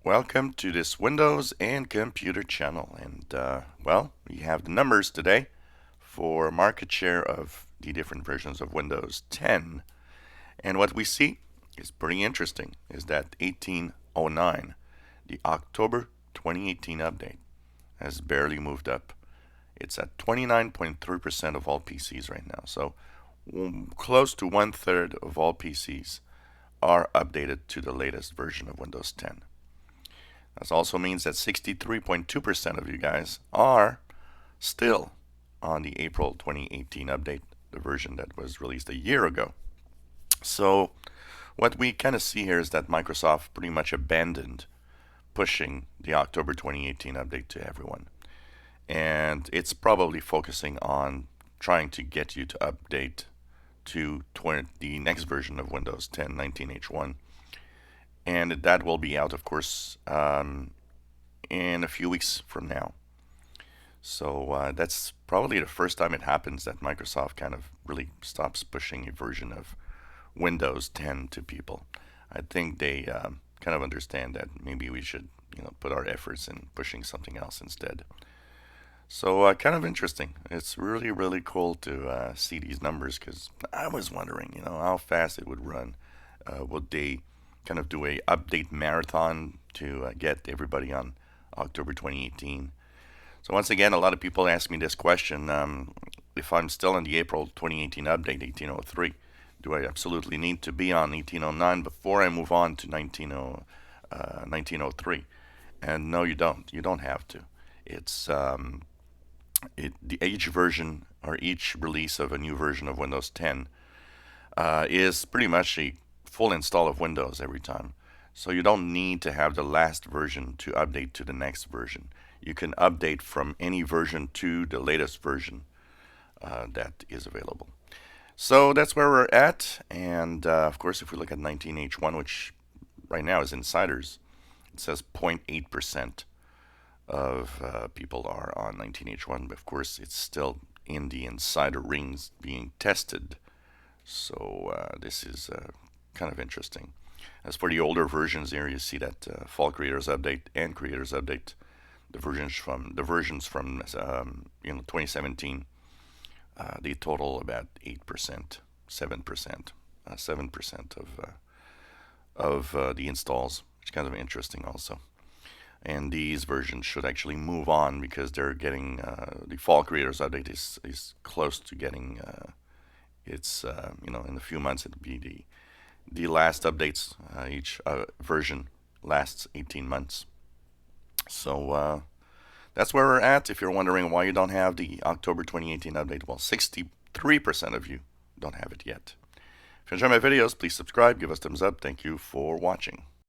Welcome to this Windows and Computer channel. And well, we have the numbers today for market share of the different versions of Windows 10. And what we see is pretty interesting, is that 1809, the October 2018 update, has barely moved up. It's at 29.3% of all PCs right now. So close to 1/3 of all PCs are updated to the latest version of Windows 10. This also means that 63.2% of you guys are still on the April 2018 update, the version that was released a year ago. So what we kind of see here is that Microsoft pretty much abandoned pushing the October 2018 update to everyone. And it's probably focusing on trying to get you to update to the next version of Windows 10, 19H1. And that will be out, of course, in a few weeks from now. So that's probably the first time it happens that Microsoft kind of really stops pushing a version of Windows 10 to people. I think they kind of understand that maybe we should, put our efforts in pushing something else instead. So kind of interesting. It's really, really cool to see these numbers, because I was wondering, how fast it would run. Would they kind of do a update marathon to get everybody on October 2018? So once again, a lot of people ask me this question: if I'm still in the April 2018 update, 1803, do I absolutely need to be on 1809 before I move on to 1903? And no, you don't. You don't have to. It's each version, or each release of a new version of Windows 10 is pretty much a full install of Windows every time. So you don't need to have the last version to update to the next version. You can update from any version to the latest version that is available. So that's where we're at. And of course, if we look at 19H1, which right now is insiders, it says 0.8% of people are on 19H1. But of course, it's still in the insider rings being tested. So this is kind of interesting. As for the older versions here, you see that Fall Creators Update and Creators Update, the versions from 2017, they total about 8%, 7%, 7% of the installs, which is kind of interesting also. And these versions should actually move on, because they're getting the Fall Creators Update is close to getting it's in a few months it'll be the last updates. Each version lasts 18 months. So that's where we're at. If you're wondering why you don't have the October 2018 update, well, 63% of you don't have it yet. If you enjoy my videos, please subscribe, give us a thumbs up. Thank you for watching.